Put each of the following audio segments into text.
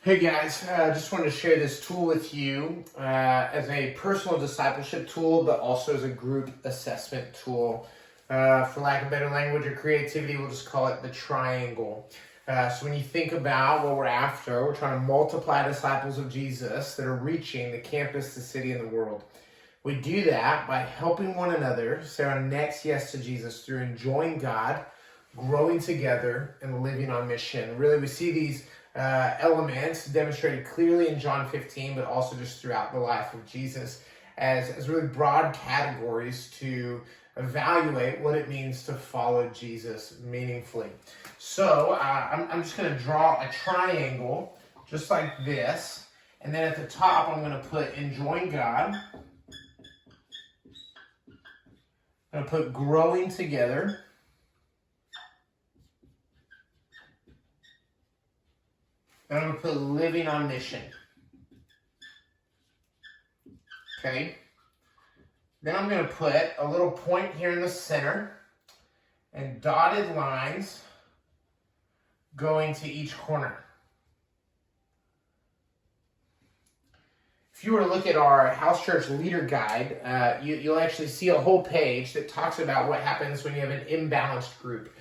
Hey guys, I just wanted to share this tool with you as a personal discipleship tool, but also as a group assessment tool. For lack of better language or creativity, we'll just call it the triangle. So when you think about what we're after, we're trying to multiply disciples of Jesus that are reaching the campus, the city, and the world. We do that by helping one another say our next yes to Jesus through enjoying God, growing together, and living on mission. Really, we see these elements demonstrated clearly in John 15, but also just throughout the life of Jesus as really broad categories to evaluate what it means to follow Jesus meaningfully. So I'm just going to draw a triangle just like this, and then at the top I'm going to put enjoying God. I'm going to put growing together. And I'm going to put living on mission. Okay. Then I'm going to put a little point here in the center and dotted lines going to each corner. If you were to look at our house church leader guide, you'll actually see a whole page that talks about what happens when you have an imbalanced group.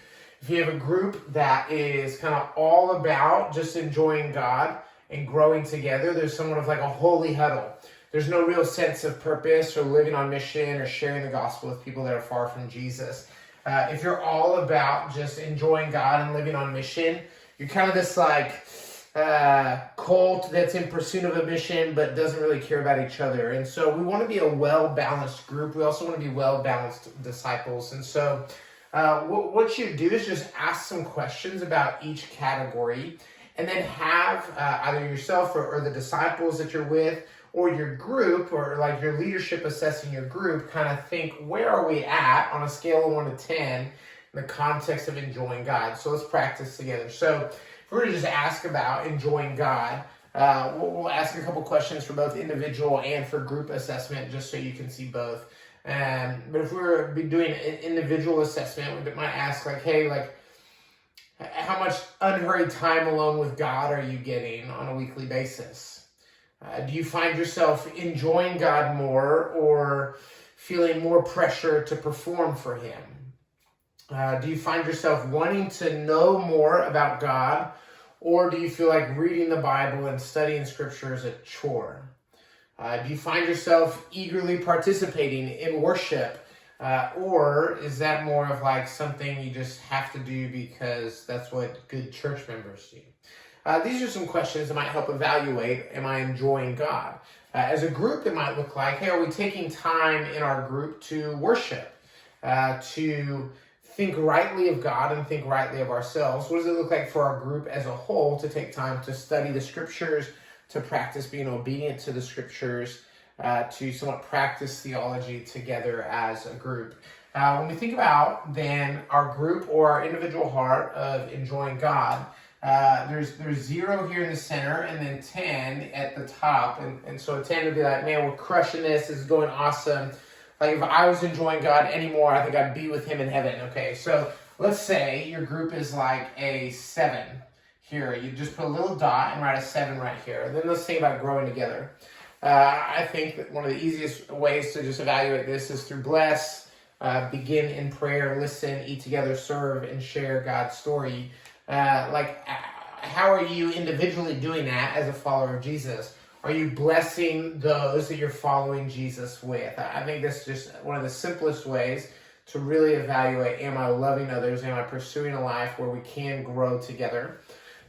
If you have a group that is kind of all about just enjoying God and growing together, there's somewhat of like a holy huddle. There's no real sense of purpose or living on mission or sharing the gospel with people that are far from Jesus. If you're all about just enjoying God and living on mission, you're kind of this like cult that's in pursuit of a mission but doesn't really care about each other. And so we want to be a well-balanced group. We also want to be well-balanced disciples. And so what you do is just ask some questions about each category and then have either yourself or the disciples that you're with or your group or like your leadership assessing your group kind of think, where are we at on a scale of 1 to 10 in the context of enjoying God? So let's practice together. So if we were to just ask about enjoying God, we'll ask a couple questions for both individual and for group assessment just so you can see both. But if we were doing an individual assessment, we might ask like, hey, like, how much unhurried time alone with God are you getting on a weekly basis? Do you find yourself enjoying God more or feeling more pressure to perform for Him? Do you find yourself wanting to know more about God, or do you feel like reading the Bible and studying Scripture is a chore? Do you find yourself eagerly participating in worship? Or is that more of like something you just have to do because that's what good church members do? These are some questions that might help evaluate, am I enjoying God? As a group, it might look like, hey, are we taking time in our group to worship, to think rightly of God and think rightly of ourselves? What does it look like for our group as a whole to take time to study the Scriptures, to practice being obedient to the Scriptures, to somewhat practice theology together as a group? When we think about then our group or our individual heart of enjoying God, there's 0 here in the center and then 10 at the top. And so a 10 would be like, man, we're crushing this. This is going awesome. Like if I was enjoying God anymore, I think I'd be with Him in heaven. Okay, so let's say your group is like a 7. Here, you just put a little dot and write a 7 right here. Then let's think about growing together. I think that one of the easiest ways to just evaluate this is through bless, begin in prayer, listen, eat together, serve, and share God's story. How are you individually doing that as a follower of Jesus? Are you blessing those that you're following Jesus with? I think that's just one of the simplest ways to really evaluate, am I loving others? Am I pursuing a life where we can grow together?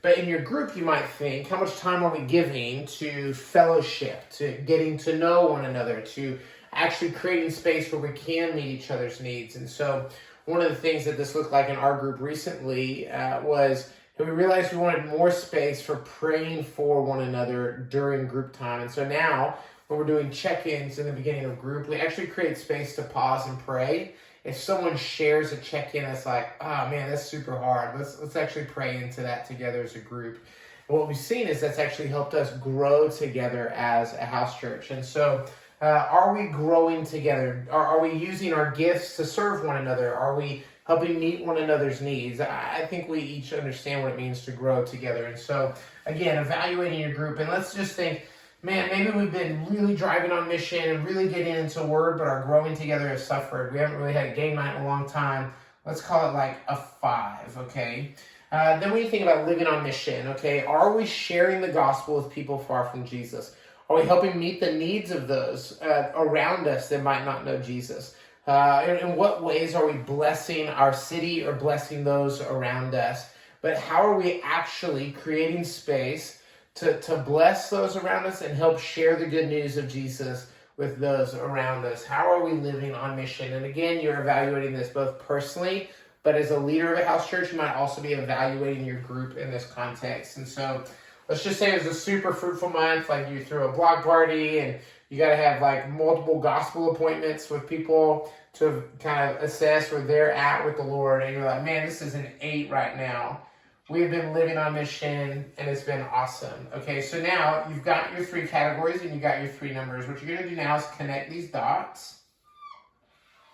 But in your group, you might think, how much time are we giving to fellowship, to getting to know one another, to actually creating space where we can meet each other's needs? And so one of the things that this looked like in our group recently was that we realized we wanted more space for praying for one another during group time. And so now, when we're doing check-ins in the beginning of group, we actually create space to pause and pray. If someone shares a check-in that's like, oh man, that's super hard, let's actually pray into that together as a group. And what we've seen is that's actually helped us grow together as a house church. And so are we growing together? Are we using our gifts to serve one another? Are we helping meet one another's needs. I think we each understand what it means to grow together. And so, again, evaluating your group. And let's just think, man, maybe we've been really driving on mission and really getting into word, but our growing together has suffered. We haven't really had a game night in a long time. Let's call it like a 5, okay? Then when you think about living on mission, okay, are we sharing the gospel with people far from Jesus? Are we helping meet the needs of those around us that might not know Jesus? In what ways are we blessing our city or blessing those around us? But how are we actually creating space to bless those around us and help share the good news of Jesus with those around us? How are we living on mission? And again, you're evaluating this both personally, but as a leader of a house church, you might also be evaluating your group in this context. And so let's just say it was a super fruitful month, like you threw a block party and you got to have like multiple gospel appointments with people to kind of assess where they're at with the Lord. And you're like, man, this is an 8 right now. We've been living on mission and it's been awesome. Okay, so now you've got your 3 categories and you got your 3 numbers. What you're going to do now is connect these dots.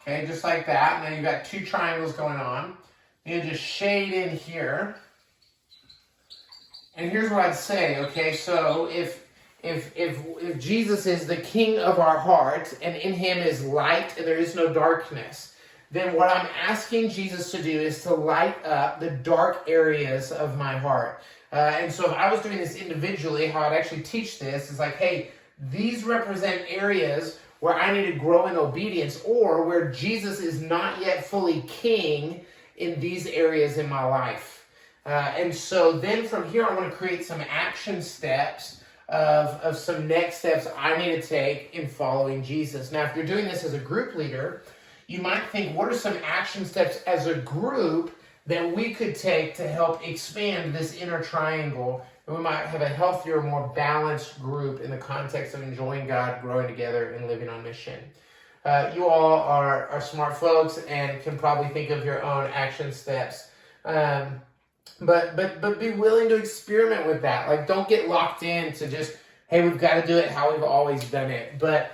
Okay, just like that. Now you've got 2 triangles going on. You just shade in here. And here's what I'd say, okay? So if Jesus is the king of our heart and in him is light and there is no darkness, then what I'm asking Jesus to do is to light up the dark areas of my heart. And so if I was doing this individually, how I'd actually teach this is like, hey, these represent areas where I need to grow in obedience or where Jesus is not yet fully king in these areas in my life. And so then from here, I want to create some action steps of some next steps I need to take in following Jesus. Now, if you're doing this as a group leader, you might think, what are some action steps as a group that we could take to help expand this inner triangle? And we might have a healthier, more balanced group in the context of enjoying God, growing together, and living on mission. You all are smart folks and can probably think of your own action steps. But be willing to experiment with that. Like, don't get locked in to just, hey, we've got to do it how we've always done it. But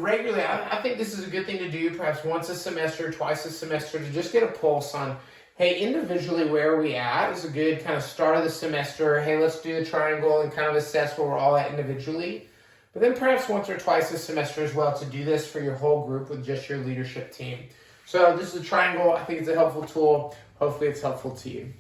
regularly, I think this is a good thing to do, perhaps once a semester, twice a semester, to just get a pulse on, hey, individually, where are we at? It's a good kind of start of the semester. Hey, let's do the triangle and kind of assess where we're all at individually. But then perhaps once or twice a semester as well to do this for your whole group with just your leadership team. So this is a triangle. I think it's a helpful tool. Hopefully it's helpful to you.